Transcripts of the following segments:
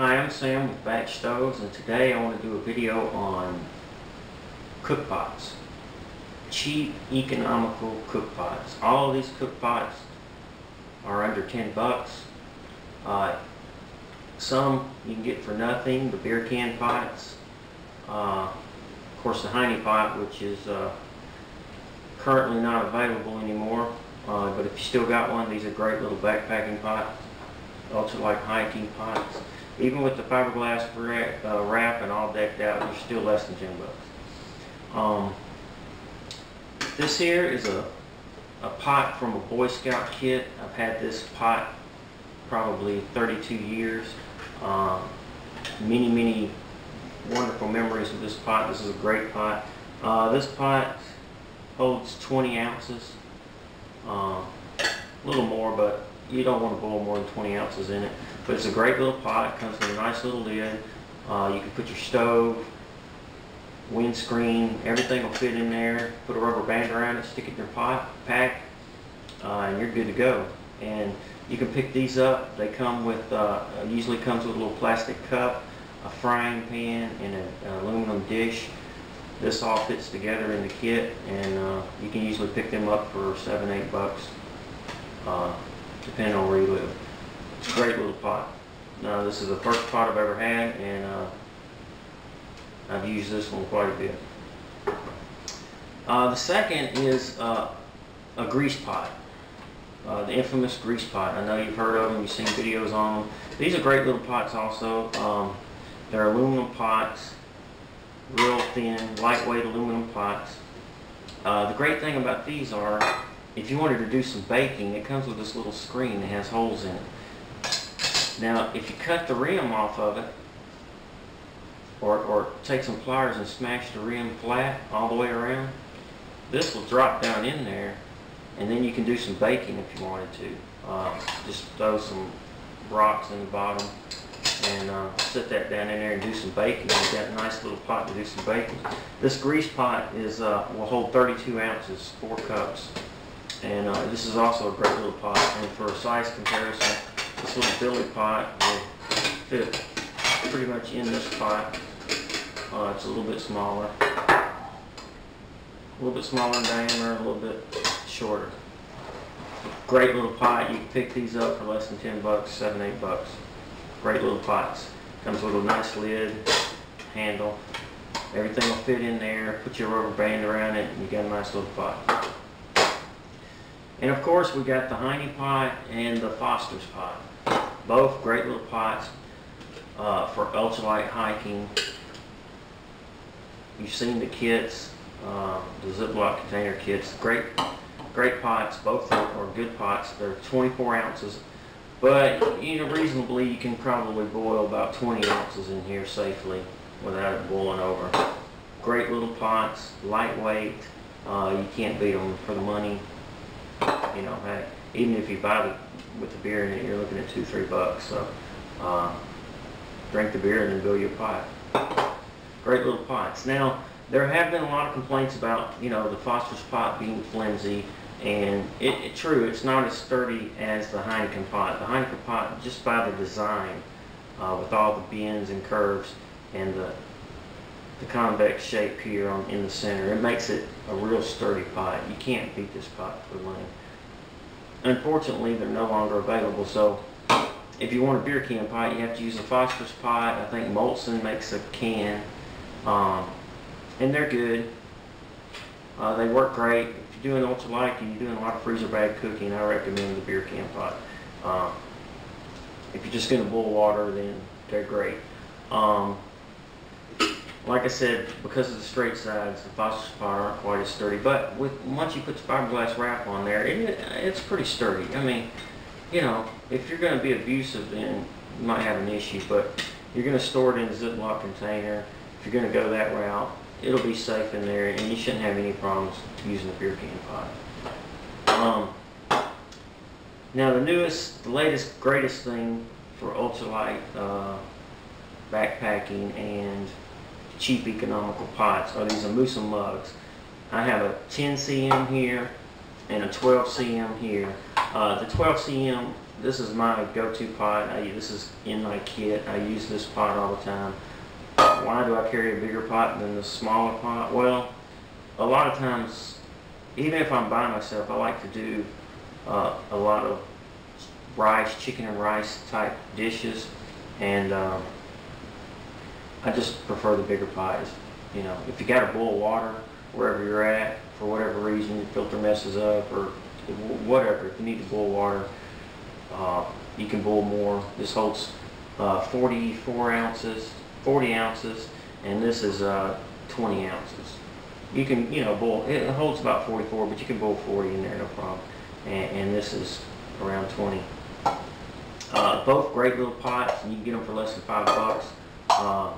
Hi, I'm Sam with Batch Stoves, and today I want to do a video on cook pots. Cheap, economical cook pots. All of these cook pots are under 10 bucks. Some you can get for nothing, the beer can pots. Of course, the Heine pot, which is currently not available anymore. But if you still got one, these are great little backpacking pots. Ultralight hiking pots. Even with the fiberglass wrap and all decked out, you're still less than 10 bucks. This here is a pot from a Boy Scout kit. I've had this pot probably 32 years. Many wonderful memories with this pot. This is a great pot. This pot holds 20 ounces. A little more, but you don't want to boil more than 20 ounces in it. But it's a great little pot. It comes with a nice little lid. You can put your stove, windscreen, everything will fit in there. Put a rubber band around it, stick it in your pot, pack, and you're good to go. And you can pick these up. They come with, usually comes with a little plastic cup, a frying pan, and an aluminum dish. This all fits together in the kit, and you can usually pick them up for $7, $8 bucks, depending on where you live. It's a great little pot. This is the first pot I've ever had, and I've used this one quite a bit. The second is a grease pot. The infamous grease pot. I know you've heard of them, you've seen videos on them. These are great little pots also. They're aluminum pots, real thin, lightweight aluminum pots. The great thing about these are, if you wanted to do some baking, it comes with this little screen that has holes in it. Now, if you cut the rim off of it, or take some pliers and smash the rim flat all the way around, this will drop down in there, and then you can do some baking if you wanted to. Just throw some rocks in the bottom and set that down in there and do some baking. You've got a nice little pot to do some baking. This grease pot is will hold 32 ounces, 4 cups. And this is also a great little pot. And for a size comparison, this little billy pot will fit pretty much in this pot. It's a little bit smaller. A little bit smaller in diameter, a little bit shorter. Great little pot. You can pick these up for less than 10 bucks, 7, 8 bucks. Great little pots. Comes with a nice lid, handle. Everything will fit in there. Put your rubber band around it, and you got a nice little pot. And of course, we got the Heine pot and the Foster's pot. Both great little pots for ultralight hiking. You've seen the kits, the Ziploc container kits. Great pots. Both are good pots. They're 24 ounces. But reasonably, you can probably boil about 20 ounces in here safely without it boiling over. Great little pots, lightweight. You can't beat them for the money. Heck, even if you buy it with the beer in it, you're looking at $2, $3 bucks. So drink the beer and then build your pot. Great little pots. Now, there have been a lot of complaints about the Foster's pot being flimsy. And true, it's not as sturdy as the Heineken pot. The Heineken pot, just by the design, with all the bends and curves and the convex shape here in the center, it makes it a real sturdy pot. You can't beat this pot for money. Unfortunately, they're no longer available. So, if you want a beer can pot, you have to use a Foster's pot. I think Molson makes a can, and they're good. They work great. If you're doing ultralight and you're doing a lot of freezer bag cooking, I recommend the beer can pot. If you're just going to boil water, then they're great. Like I said, because of the straight sides, the Foster's pot aren't quite as sturdy. But once you put the fiberglass wrap on there, it's pretty sturdy. I mean, if you're going to be abusive, then you might have an issue. But you're going to store it in a Ziploc container. If you're going to go that route, it'll be safe in there, and you shouldn't have any problems using the beer can pot. Now, the latest, greatest thing for ultralight backpacking and cheap economical pots are these Amusa mugs. I have a 10 cm here and a 12 cm here. The 12 cm this is my go-to pot. This is in my kit. I use this pot all the time. Why do I carry a bigger pot than the smaller pot? Well, a lot of times, even if I'm by myself, I like to do a lot of rice, chicken and rice type dishes, and I just prefer the bigger pots. You know, if you got to boil water wherever you're at, for whatever reason, your filter messes up or whatever, if you need to boil water, you can boil more. This holds 40 ounces, and this is 20 ounces. You can, you know, boil, it holds about 44, but you can boil 40 in there, no problem. And this is around 20. Both great little pots, and you can get them for less than $5.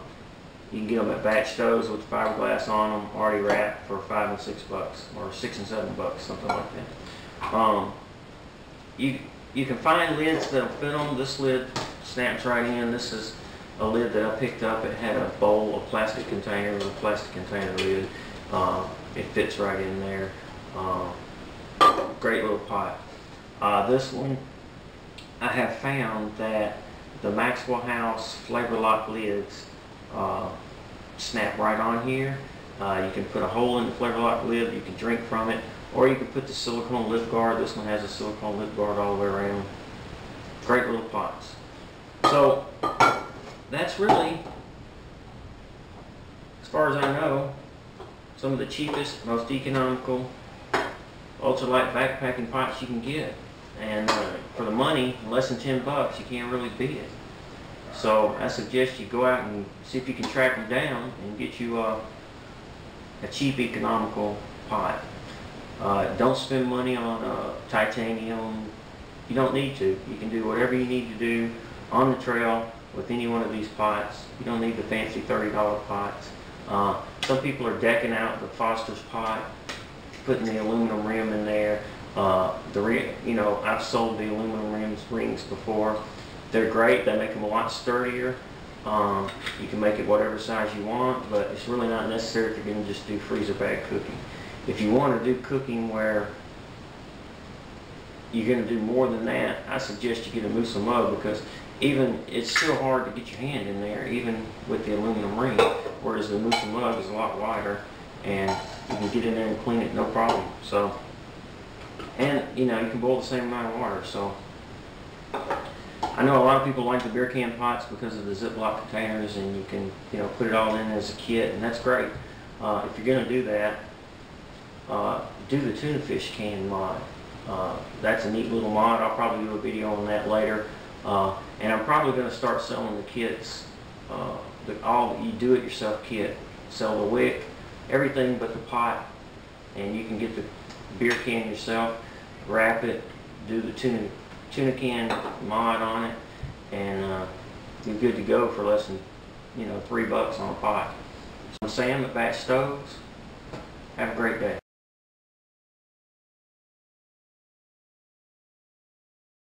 You can get them at BatchStovez with fiberglass on them, already wrapped, for $5 and $6, or $6 and $7, something like that. You can find lids that'll fit them. This lid snaps right in. This is a lid that I picked up. It had a bowl, a plastic container with a plastic container lid. It fits right in there. Great little pot. This one, I have found that the Maxwell House Flavor Lock lids snap right on here. You can put a hole in the Flavor Lock lid, you can drink from it, or you can put the silicone lip guard. This one has a silicone lip guard all the way around. Great little pots. So that's really, as far as I know, some of the cheapest, most economical ultralight backpacking pots you can get. And for the money, less than $10, you can't really beat it. So I suggest you go out and see if you can track them down and get you a cheap, economical pot. Don't spend money on titanium. You don't need to. You can do whatever you need to do on the trail with any one of these pots. You don't need the fancy $30 pots. Some people are decking out the Foster's pot, putting the aluminum rim in there. You know, I've sold the aluminum rings before. They're great. They make them a lot sturdier. You can make it whatever size you want, but it's really not necessary if you're going to just do freezer bag cooking. If you want to do cooking where you're going to do more than that, I suggest you get a Musa mug, because it's still hard to get your hand in there, even with the aluminum ring, whereas the Musa mug is a lot wider, and you can get in there and clean it no problem. So, and you know, you can boil the same amount of water. So I know a lot of people like the beer can pots because of the Ziploc containers, and you can, you know, put it all in as a kit, and that's great. If you're going to do that, do the tuna fish can mod. That's a neat little mod. I'll probably do a video on that later. And I'm probably going to start selling the kits, all you do-it-yourself kit. Sell the wick, everything but the pot, and you can get the beer can yourself, wrap it, do the tuna can mod on it, and you're good to go for less than, you know, $3 on a pot. So I'm Sam at BatchStovez. Have a great day.